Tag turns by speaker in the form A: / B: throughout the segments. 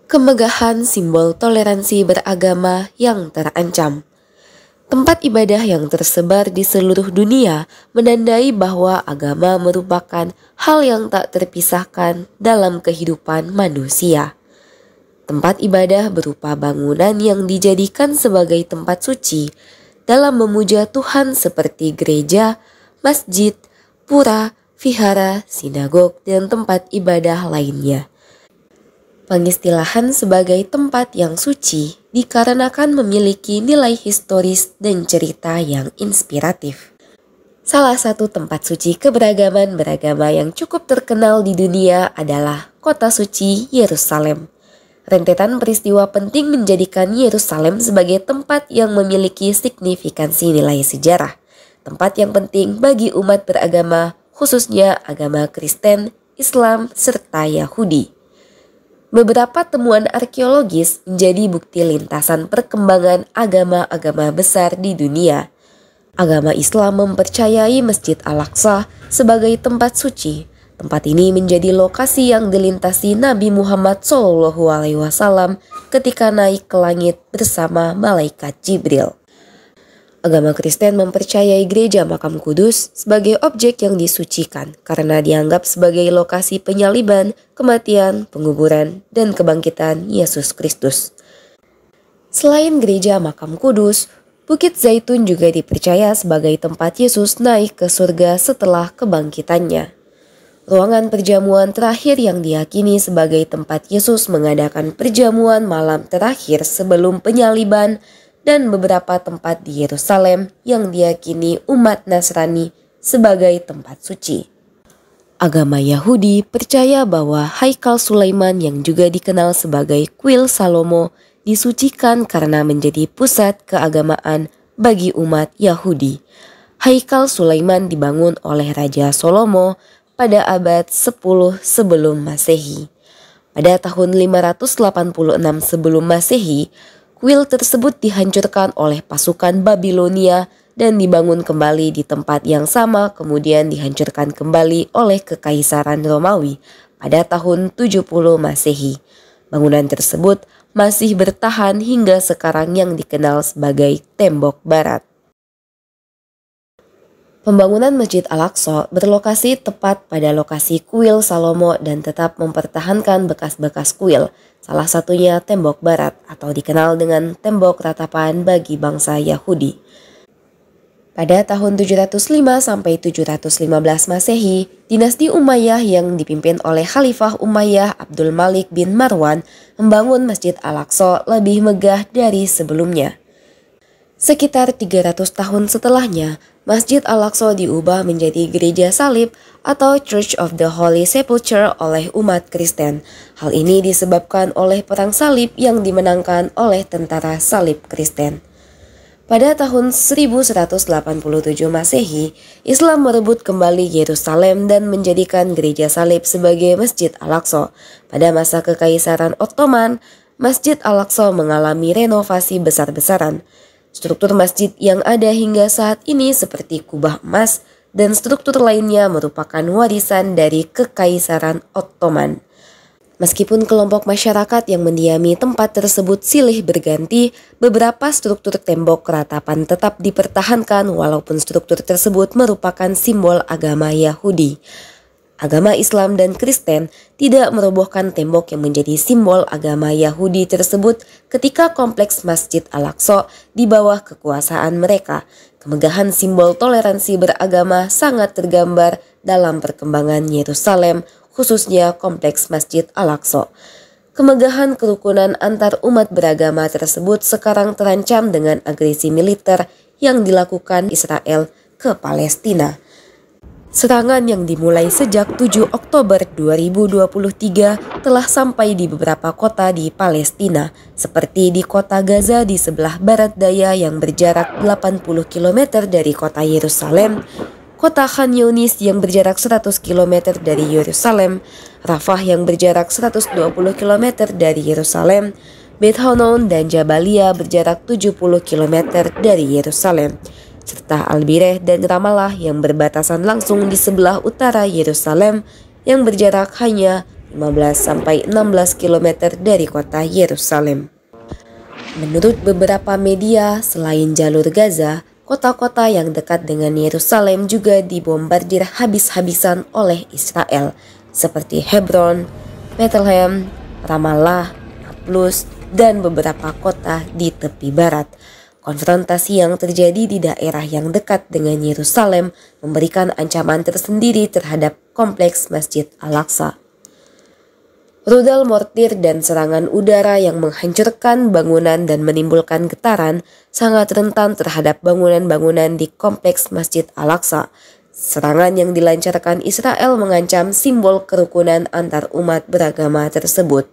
A: Kemegahan simbol toleransi beragama yang terancam. Tempat ibadah yang tersebar di seluruh dunia menandai bahwa agama merupakan hal yang tak terpisahkan dalam kehidupan manusia. Tempat ibadah berupa bangunan yang dijadikan sebagai tempat suci dalam memuja Tuhan seperti gereja, masjid, pura, vihara, sinagog, dan tempat ibadah lainnya. Pengistilahan sebagai tempat yang suci dikarenakan memiliki nilai historis dan cerita yang inspiratif. Salah satu tempat suci keberagaman beragama yang cukup terkenal di dunia adalah kota suci Yerusalem. Rentetan peristiwa penting menjadikan Yerusalem sebagai tempat yang memiliki signifikansi nilai sejarah. Tempat yang penting bagi umat beragama, khususnya agama Kristen, Islam, serta Yahudi. Beberapa temuan arkeologis menjadi bukti lintasan perkembangan agama-agama besar di dunia. Agama Islam mempercayai Masjid Al-Aqsa sebagai tempat suci. Tempat ini menjadi lokasi yang dilintasi Nabi Muhammad SAW ketika naik ke langit bersama malaikat Jibril. Agama Kristen mempercayai gereja Makam Kudus sebagai objek yang disucikan karena dianggap sebagai lokasi penyaliban, kematian, penguburan, dan kebangkitan Yesus Kristus. Selain gereja Makam Kudus, Bukit Zaitun juga dipercaya sebagai tempat Yesus naik ke surga setelah kebangkitannya. Ruangan perjamuan terakhir yang diyakini sebagai tempat Yesus mengadakan perjamuan malam terakhir sebelum penyaliban, dan beberapa tempat di Yerusalem yang diyakini umat Nasrani sebagai tempat suci. Agama Yahudi percaya bahwa Haikal Sulaiman yang juga dikenal sebagai Kuil Salomo disucikan karena menjadi pusat keagamaan bagi umat Yahudi. Haikal Sulaiman dibangun oleh Raja Salomo pada abad 10 sebelum Masehi. Pada tahun 586 sebelum Masehi, kuil tersebut dihancurkan oleh pasukan Babilonia dan dibangun kembali di tempat yang sama, kemudian dihancurkan kembali oleh Kekaisaran Romawi pada tahun 70 Masehi. Bangunan tersebut masih bertahan hingga sekarang yang dikenal sebagai Tembok Barat. Pembangunan Masjid Al-Aqsa berlokasi tepat pada lokasi kuil Salomo dan tetap mempertahankan bekas-bekas kuil, salah satunya Tembok Barat atau dikenal dengan Tembok Ratapan bagi bangsa Yahudi. Pada tahun 705 sampai 715 Masehi, dinasti Umayyah yang dipimpin oleh Khalifah Umayyah Abdul Malik bin Marwan membangun Masjid Al-Aqsa lebih megah dari sebelumnya. Sekitar 300 tahun setelahnya, Masjid Al-Aqsa diubah menjadi gereja salib atau Church of the Holy Sepulchre oleh umat Kristen. Hal ini disebabkan oleh perang salib yang dimenangkan oleh tentara salib Kristen. Pada tahun 1187 Masehi, Islam merebut kembali Yerusalem dan menjadikan gereja salib sebagai Masjid Al-Aqsa. Pada masa Kekaisaran Ottoman, Masjid Al-Aqsa mengalami renovasi besar-besaran. Struktur masjid yang ada hingga saat ini seperti kubah emas dan struktur lainnya merupakan warisan dari Kekaisaran Ottoman. Meskipun kelompok masyarakat yang mendiami tempat tersebut silih berganti, beberapa struktur tembok ratapan tetap dipertahankan walaupun struktur tersebut merupakan simbol agama Yahudi. Agama Islam dan Kristen tidak merobohkan tembok yang menjadi simbol agama Yahudi tersebut ketika kompleks Masjid Al-Aqsa di bawah kekuasaan mereka. Kemegahan simbol toleransi beragama sangat tergambar dalam perkembangan Yerusalem, khususnya kompleks Masjid Al-Aqsa. Kemegahan kerukunan antar umat beragama tersebut sekarang terancam dengan agresi militer yang dilakukan Israel ke Palestina. Serangan yang dimulai sejak 7 Oktober 2023 telah sampai di beberapa kota di Palestina, seperti di kota Gaza di sebelah barat daya yang berjarak 80 km dari kota Yerusalem, kota Khan Yunis yang berjarak 100 km dari Yerusalem, Rafah yang berjarak 120 km dari Yerusalem, Beit Hanoun dan Jabalia berjarak 70 km dari Yerusalem, serta Al-Bireh dan Ramallah yang berbatasan langsung di sebelah utara Yerusalem yang berjarak hanya 15-16 km dari kota Yerusalem. Menurut beberapa media, selain jalur Gaza, kota-kota yang dekat dengan Yerusalem juga dibombardir habis-habisan oleh Israel, seperti Hebron, Bethlehem, Ramallah, Nablus, dan beberapa kota di tepi barat. Konfrontasi yang terjadi di daerah yang dekat dengan Yerusalem memberikan ancaman tersendiri terhadap kompleks Masjid Al-Aqsa. Rudal mortir dan serangan udara yang menghancurkan bangunan dan menimbulkan getaran sangat rentan terhadap bangunan-bangunan di kompleks Masjid Al-Aqsa. Serangan yang dilancarkan Israel mengancam simbol kerukunan antar umat beragama tersebut.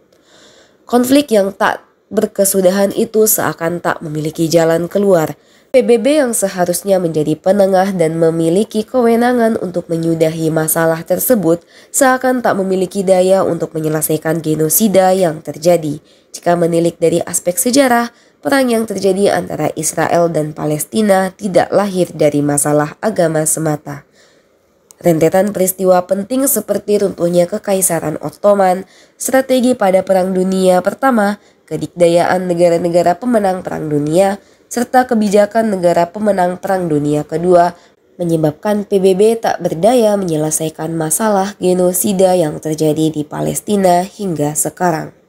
A: Konflik yang tak berkesudahan itu seakan tak memiliki jalan keluar. PBB yang seharusnya menjadi penengah dan memiliki kewenangan untuk menyudahi masalah tersebut seakan tak memiliki daya untuk menyelesaikan genosida yang terjadi. Jika menilik dari aspek sejarah, perang yang terjadi antara Israel dan Palestina tidak lahir dari masalah agama semata. Rentetan peristiwa penting seperti runtuhnya Kekaisaran Ottoman, strategi pada Perang Dunia Pertama, kedikdayaan negara-negara pemenang Perang Dunia, serta kebijakan negara pemenang Perang Dunia Kedua menyebabkan PBB tak berdaya menyelesaikan masalah genosida yang terjadi di Palestina hingga sekarang.